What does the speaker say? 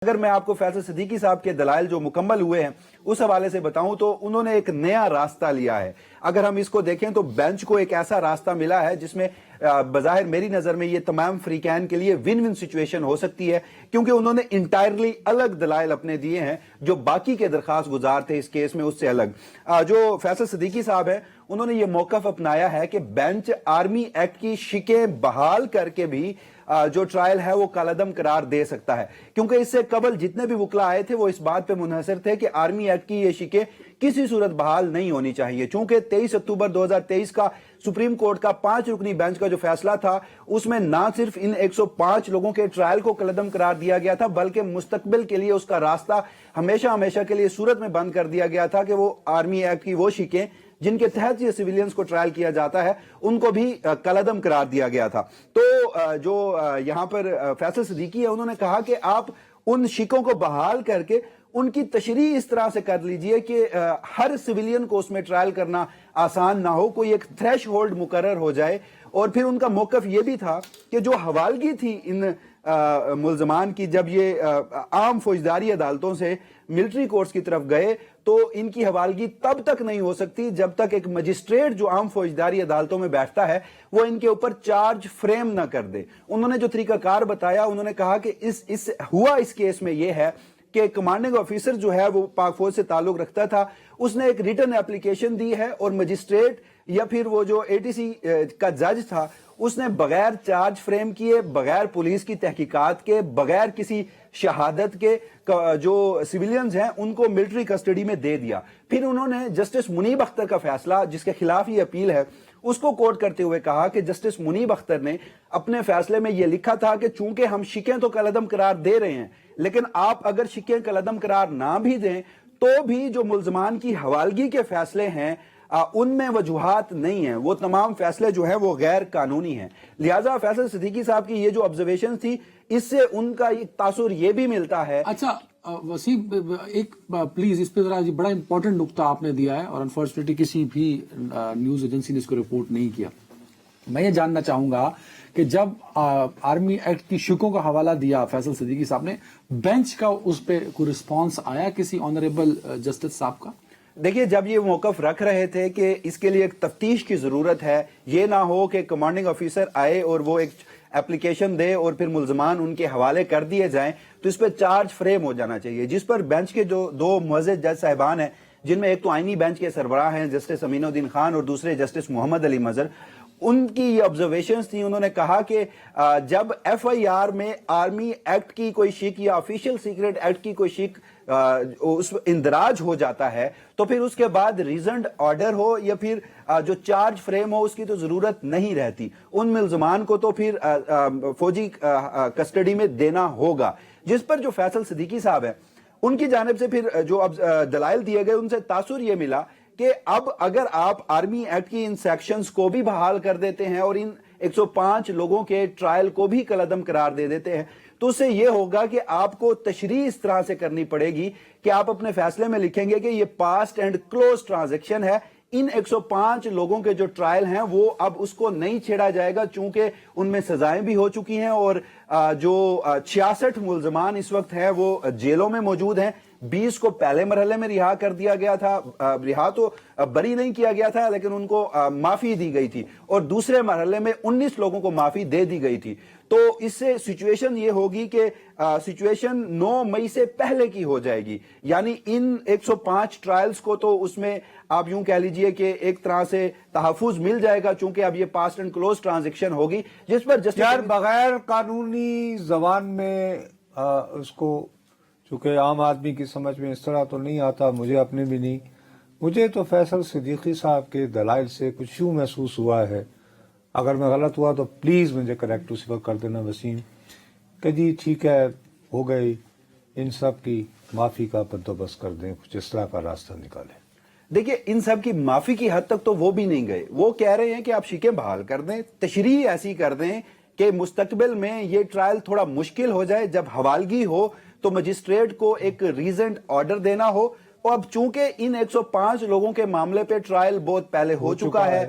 اگر میں آپ کو فیصل صدیقی صاحب کے دلائل جو مکمل ہوئے ہیں اس حوالے سے بتاؤں تو انہوں نے ایک نیا راستہ لیا ہے. اگر ہم اس کو دیکھیں تو بینچ کو ایک ایسا راستہ ملا ہے جس میں بظاہر میری نظر میں یہ تمام فریقین کے لیے ون ون سچویشن ہو سکتی ہے، کیونکہ انہوں نے انٹائرلی الگ دلائل اپنے دیے ہیں جو باقی کے درخواست گزار تھے اس کیس میں اس سے الگ. جو فیصل صدیقی صاحب ہے انہوں نے یہ موقف اپنایا ہے کہ بینچ آرمی ایکٹ کی شکیں بحال کر کے بھی جو ٹرائل ہے وہ کالعدم قرار دے سکتا ہے، کیونکہ اس سے قبل جتنے بھی وکلا آئے تھے وہ اس بات پہ منحصر تھے کہ آرمی ایکٹ کی یہ شکیں کسی صورت بحال نہیں ہونی چاہیے. چونکہ 23 اکتوبر 2023 کا سپریم کورٹ کا 5 رکنی بینچ کا جو فیصلہ تھا اس میں نہ صرف ان 105 لوگوں کے ٹرائل کو کالعدم قرار دیا گیا تھا بلکہ مستقبل کے لیے اس کا راستہ ہمیشہ کے لیے صورت میں بند کر دیا گیا تھا کہ وہ آرمی ایکٹ کی وہ شکیں جن کے تحت یہ سویلینز کو ٹرائل کیا جاتا ہے ان کو بھی کالعدم قرار دیا گیا تھا. تو جو یہاں پر فیصل صدیقی ہے انہوں نے کہا کہ آپ ان شکوں کو بحال کر کے ان کی تشریح اس طرح سے کر لیجئے کہ ہر سویلین کو اس میں ٹرائل کرنا آسان نہ ہو، کوئی ایک تھریش ہولڈ مقرر ہو جائے. اور پھر ان کا موقف یہ بھی تھا کہ جو حوالگی تھی ان ملزمان کی جب یہ عام فوجداری عدالتوں سے ملٹری کورٹس کی طرف گئے تو ان کی حوالگی تب تک نہیں ہو سکتی جب تک ایک مجسٹریٹ جو عام فوجداری عدالتوں میں بیٹھتا ہے وہ ان کے اوپر چارج فریم نہ کر دے. انہوں نے جو طریقہ کار بتایا انہوں نے کہا کہ اس کیس میں یہ ہے کہ کمانڈنگ آفیسر جو ہے وہ پاک فوج سے تعلق رکھتا تھا، اس نے ایک ریٹن اپلیکیشن دی ہے اور مجسٹریٹ یا پھر وہ جو ATC کا جج تھا اس نے بغیر چارج فریم کیے، بغیر پولیس کی تحقیقات کے، بغیر کسی شہادت کے جو سیویلینز ہیں ان کو ملٹری کسٹڈی میں دے دیا. پھر انہوں نے جسٹس منیب اختر کا فیصلہ جس کے خلاف یہ اپیل ہے اس کو کوٹ کرتے ہوئے کہا کہ جسٹس منیب اختر نے اپنے فیصلے میں یہ لکھا تھا کہ چونکہ ہم شکیں تو کالعدم قرار دے رہے ہیں لیکن آپ اگر شکیں کالعدم قرار نہ بھی دیں تو بھی جو ملزمان کی حوالگی کے فیصلے ہیں ان میں وجوہات نہیں ہیں، وہ تمام فیصلے جو ہیں وہ غیر قانونی ہیں. لہٰذا فیصل صدیقی صاحب کی یہ جو آبزرویشن تھی اس سے ان کا ایک تاثر یہ بھی ملتا ہے. اچھا وسیم ایک پلیز اس پہ ذرا بڑا امپورٹنٹ نقطہ آپ نے دیا ہے اور انفارچونیٹلی کسی بھی نیوز ایجنسی نے اس کو رپورٹ نہیں کیا. میں یہ جاننا چاہوں گا کہ جب آرمی ایکٹ کی شکوں کا حوالہ دیا فیصل صدیقی صاحب نے، بینچ کا اس پہ کوئی رسپانس آیا کسی آنریبل جسٹس صاحب کا؟ دیکھیے جب یہ موقف رکھ رہے تھے کہ اس کے لیے ایک تفتیش کی ضرورت ہے، یہ نہ ہو کہ کمانڈنگ آفیسر آئے اور وہ ایک اپلیکیشن دے اور پھر ملزمان ان کے حوالے کر دیے جائیں، تو اس پہ چارج فریم ہو جانا چاہیے. جس پر بینچ کے جو دو معزز جج صاحبان ہیں جن میں ایک تو آئینی بینچ کے سربراہ ہیں جسٹس امین الدین خان اور دوسرے جسٹس محمد علی مظہر، ان کی یہ آبزرویشنز تھیں. انہوں نے کہا کہ جب FIR میں آرمی ایکٹ کی کوئی شک یا آفیشیل سیکرٹ ایکٹ کی کوئی شک اس اندراج ہو جاتا ہے تو پھر اس کے بعد ریزنڈ آرڈر ہو یا پھر جو چارج فریم ہو اس کی تو ضرورت نہیں رہتی. ان ملزمان کو تو پھر فوجی کسٹڈی میں دینا ہوگا. جس پر جو فیصل صدیقی صاحب ہیں ان کی جانب سے پھر جو دلائل دیے گئے ان سے تاثر یہ ملا کہ اب اگر آپ آرمی ایکٹ کی ان سیکشنز کو بھی بحال کر دیتے ہیں اور ان 105 لوگوں کے ٹرائل کو بھی کالعدم قرار دے دیتے ہیں تو اس سے یہ ہوگا کہ آپ کو تشریح اس طرح سے کرنی پڑے گی کہ آپ اپنے فیصلے میں لکھیں گے کہ یہ پاسٹ اینڈ کلوز ٹرانزیکشن ہے. ان 105 لوگوں کے جو ٹرائل ہیں وہ اب اس کو نہیں چھیڑا جائے گا چونکہ ان میں سزائیں بھی ہو چکی ہیں اور جو 66 ملزمان اس وقت ہیں وہ جیلوں میں موجود ہیں. 20 کو پہلے مرحلے میں رہا کر دیا گیا تھا، رہا تو بری نہیں کیا گیا تھا لیکن ان کو معافی دی گئی تھی، اور دوسرے مرحلے میں 19 لوگوں کو معافی دے دی گئی تھی. تو اس سے سچویشن یہ ہوگی کہ سچویشن 9 مئی سے پہلے کی ہو جائے گی، یعنی ان 105 ٹرائلز کو تو اس میں آپ یوں کہہ لیجئے کہ ایک طرح سے تحفظ مل جائے گا چونکہ اب یہ پاسٹ اینڈ کلوز ٹرانزیکشن ہوگی. جس پر یار بغیر قانونی زبان میں اس کو چونکہ عام آدمی کی سمجھ میں اس طرح تو نہیں آتا، مجھے اپنے بھی نہیں. مجھے تو فیصل صدیقی صاحب کے دلائل سے کچھ یوں محسوس ہوا ہے، اگر میں غلط ہوا تو پلیز مجھے کریکٹ اسی وقت کر دینا وسیم، کہ جی ٹھیک ہے ہو گئی، ان سب کی معافی کا بندوبست کر دیں، کچھ اس طرح کا راستہ نکالیں. دیکھیے ان سب کی معافی کی حد تک تو وہ بھی نہیں گئے، وہ کہہ رہے ہیں کہ آپ شکیں بحال کر دیں، تشریح ایسی کر دیں کہ مستقبل میں یہ ٹرائل تھوڑا مشکل ہو جائے، جب حوالگی ہو تو مجسٹریٹ کو ایک ریزنڈ آرڈر دینا ہو. اور اب چونکہ ان 105 لوگوں کے معاملے پہ ٹرائل بہت پہلے ہو چکا ہے،